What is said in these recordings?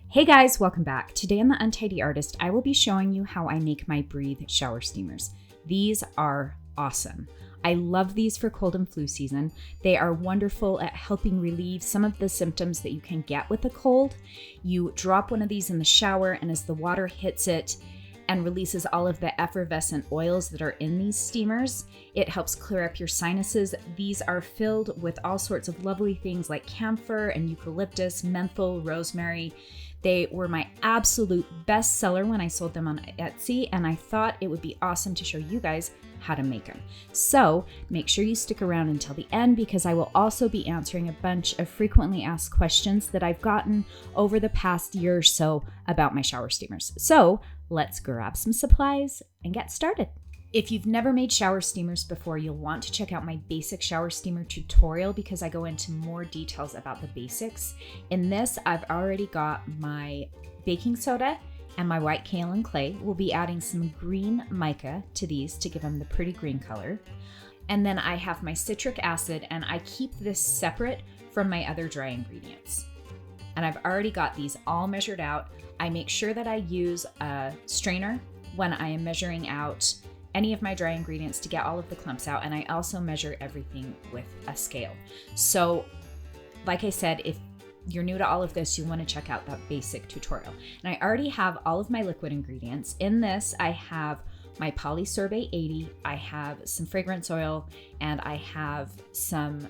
Hey guys, welcome back. Today on The Untidy Artist, I will be showing you how I make my Breathe shower steamers. These are awesome. I love these for cold and flu season. They are wonderful at helping relieve some of the symptoms that you can get with a cold. You drop one of these in the shower, and as the water hits it and releases all of the effervescent oils that are in these steamers, it helps clear up your sinuses. These are filled with all sorts of lovely things like camphor and eucalyptus, menthol, rosemary. They were my absolute best seller when I sold them on Etsy, and I thought it would be awesome to show you guys how to make them. So make sure you stick around until the end, because I will also be answering a bunch of frequently asked questions that I've gotten over the past year or so about my shower steamers. So let's grab some supplies and get started. If you've never made shower steamers before, you'll want to check out my basic shower steamer tutorial, because I go into more details about the basics. In this, I've already got my baking soda and my white kaolin clay. We'll be adding some green mica to these to give them the pretty green color. And then I have my citric acid, and I keep this separate from my other dry ingredients. And I've already got these all measured out. I make sure that I use a strainer when I am measuring out any of my dry ingredients to get all of the clumps out, and I also measure everything with a scale. So like I said, if you're new to all of this, you want to check out that basic tutorial. And I already have all of my liquid ingredients. In this, I have my Polysorbate 80, I have some fragrance oil, and I have some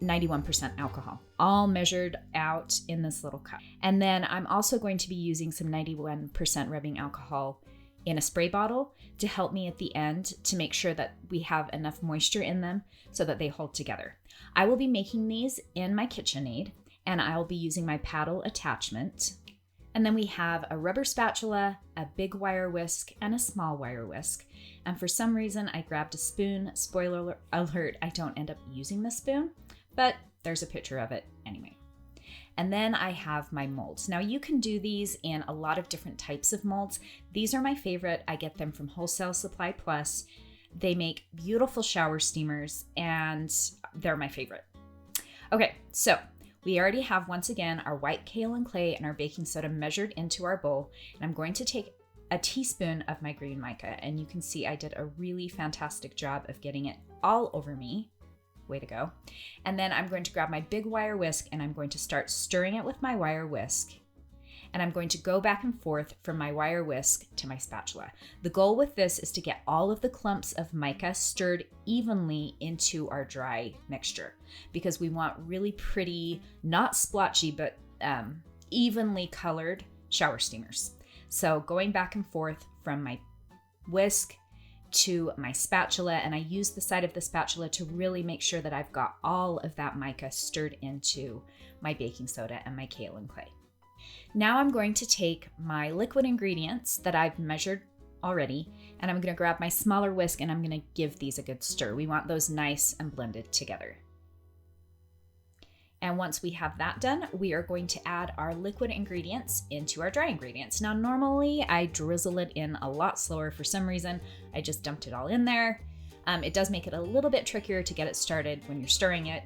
91% alcohol, all measured out in this little cup. And then I'm also going to be using some 91% rubbing alcohol in a spray bottle to help me at the end to make sure that we have enough moisture in them so that they hold together. I will be making these in my KitchenAid, and I'll be using my paddle attachment. And then we have a rubber spatula, a big wire whisk, and a small wire whisk. And for some reason, I grabbed a spoon. Spoiler alert, I don't end up using the spoon, but there's a picture of it anyway. And then I have my molds. Now you can do these in a lot of different types of molds. These are my favorite. I get them from Wholesale Supply Plus. They make beautiful shower steamers, and they're my favorite. Okay, so we already have, once again, our white kaolin clay and our baking soda measured into our bowl. And I'm going to take a teaspoon of my green mica, and you can see I did a really fantastic job of getting it all over me. Way to go. And then I'm going to grab my big wire whisk, and I'm going to start stirring it with my wire whisk. And I'm going to go back and forth from my wire whisk to my spatula. The goal with this is to get all of the clumps of mica stirred evenly into our dry mixture, because we want really pretty, not splotchy, but evenly colored shower steamers. So going back and forth from my whisk to my spatula, and I use the side of the spatula to really make sure that I've got all of that mica stirred into my baking soda and my kaolin clay. Now I'm going to take my liquid ingredients that I've measured already, and I'm going to grab my smaller whisk, and I'm going to give these a good stir. We want those nice and blended together. And once we have that done, we are going to add our liquid ingredients into our dry ingredients. Now, normally I drizzle it in a lot slower. For some reason, I just dumped it all in there. It does make it a little bit trickier to get it started when you're stirring it,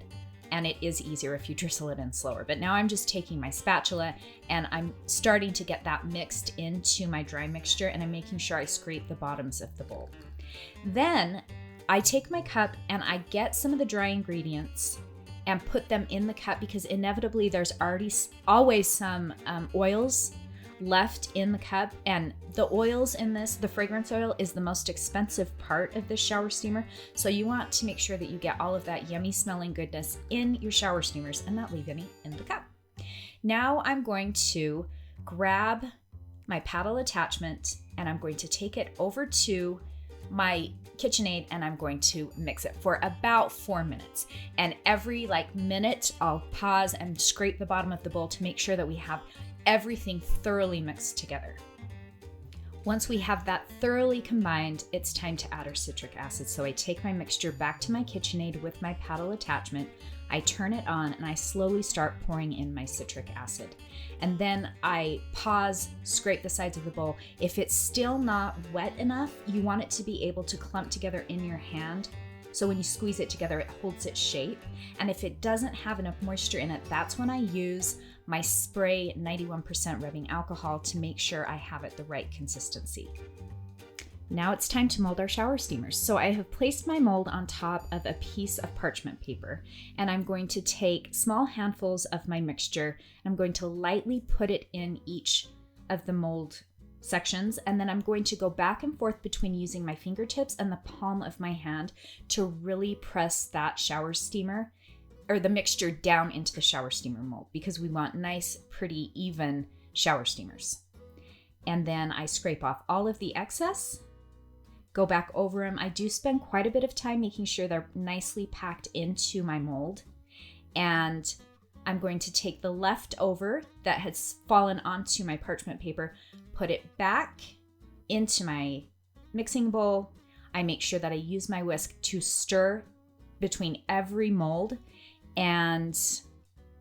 and it is easier if you drizzle it in slower. But now I'm just taking my spatula, and I'm starting to get that mixed into my dry mixture, and I'm making sure I scrape the bottoms of the bowl. Then I take my cup, and I get some of the dry ingredients and put them in the cup, because inevitably there's always some oils left in the cup. And the oils in this, the fragrance oil, is the most expensive part of this shower steamer. So you want to make sure that you get all of that yummy smelling goodness in your shower steamers and not leave any in the cup. Now I'm going to grab my paddle attachment, and I'm going to take it over to my KitchenAid, and I'm going to mix it for about 4 minutes. And every minute I'll pause and scrape the bottom of the bowl to make sure that we have everything thoroughly mixed together. Once we have that thoroughly combined, it's time to add our citric acid. So I take my mixture back to my KitchenAid with my paddle attachment. I turn it on, and I slowly start pouring in my citric acid. And then I pause, scrape the sides of the bowl. If it's still not wet enough, you want it to be able to clump together in your hand. So when you squeeze it together, it holds its shape. And if it doesn't have enough moisture in it, that's when I use my spray 91% rubbing alcohol to make sure I have it the right consistency. Now it's time to mold our shower steamers. So I have placed my mold on top of a piece of parchment paper, and I'm going to take small handfuls of my mixture, and I'm going to lightly put it in each of the mold sections, and then I'm going to go back and forth between using my fingertips and the palm of my hand to really press that shower steamer or the mixture down into the shower steamer mold, because we want nice, pretty, even shower steamers. And then I scrape off all of the excess, go back over them. I do spend quite a bit of time making sure they're nicely packed into my mold. And I'm going to take the leftover that has fallen onto my parchment paper, put it back into my mixing bowl. I make sure that I use my whisk to stir between every mold, and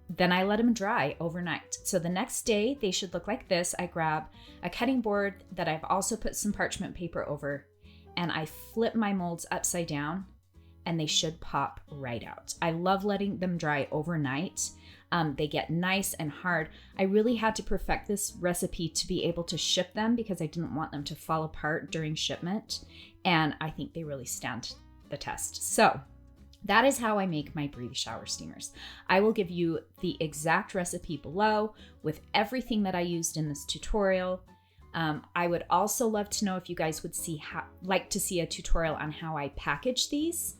then I let them dry overnight. So the next day they should look like this. I grab a cutting board that I've also put some parchment paper over, and I flip my molds upside down, and they should pop right out. I love letting them dry overnight. They get nice and hard. I really had to perfect this recipe to be able to ship them because I didn't want them to fall apart during shipment, and I think they really stand the test. So that is how I make my Breathe shower steamers. I will give you the exact recipe below with everything that I used in this tutorial. I would also love to know if you guys would like to see a tutorial on how I package these.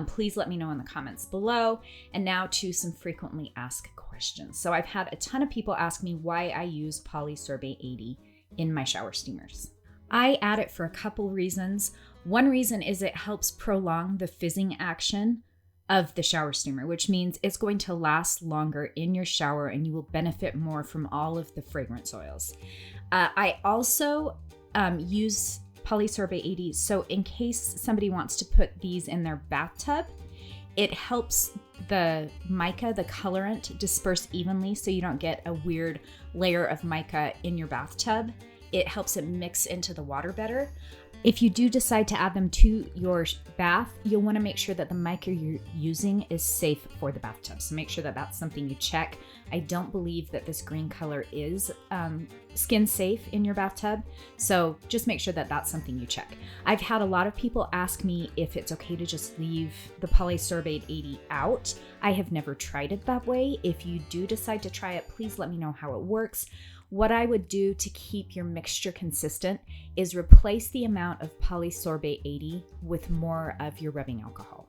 Please let me know in the comments below. And now to some frequently asked questions. So I've had a ton of people ask me why I use Polysorbate 80 in my shower steamers. I add it for a couple reasons. One reason is it helps prolong the fizzing action of the shower steamer, which means it's going to last longer in your shower and you will benefit more from all of the fragrance oils. I also use Polysorbate 80, so in case somebody wants to put these in their bathtub, it helps the mica, the colorant, disperse evenly so you don't get a weird layer of mica in your bathtub. It helps it mix into the water better. If you do decide to add them to your bath, you'll want to make sure that the mica you're using is safe for the bathtub. So make sure that that's something you check. I don't believe that this green color is skin safe in your bathtub. So just make sure that that's something you check. I've had a lot of people ask me if it's okay to just leave the Polysorbate 80 out. I have never tried it that way. If you do decide to try it, please let me know how it works. What I would do to keep your mixture consistent is replace the amount of Polysorbate 80 with more of your rubbing alcohol.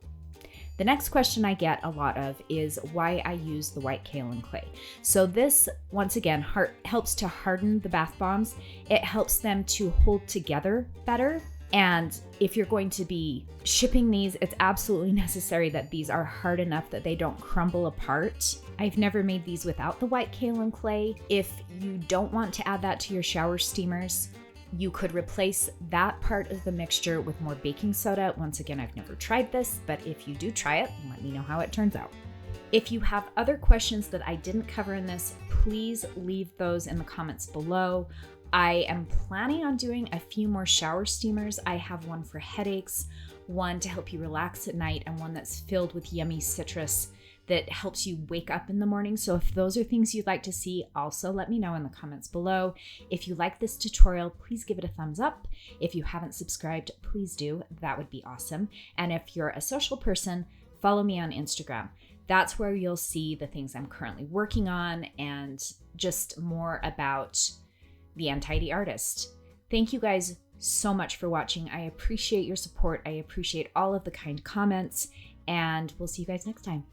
The next question I get a lot of is why I use the white kaolin clay. So this, once again, helps to harden the bath bombs. It helps them to hold together better. And if you're going to be shipping these, it's absolutely necessary that these are hard enough that they don't crumble apart. I've never made these without the white kaolin clay. If you don't want to add that to your shower steamers, you could replace that part of the mixture with more baking soda. Once again, I've never tried this, but if you do try it, let me know how it turns out. If you have other questions that I didn't cover in this, please leave those in the comments below. I am planning on doing a few more shower steamers. I have one for headaches, one to help you relax at night, and one that's filled with yummy citrus that helps you wake up in the morning. So if those are things you'd like to see, also let me know in the comments below. If you like this tutorial, please give it a thumbs up. If you haven't subscribed, please do. That would be awesome. And if you're a social person, follow me on Instagram. That's where you'll see the things I'm currently working on and just more about the Untidy Artist. Thank you guys so much for watching. I appreciate your support. I appreciate all of the kind comments, and we'll see you guys next time.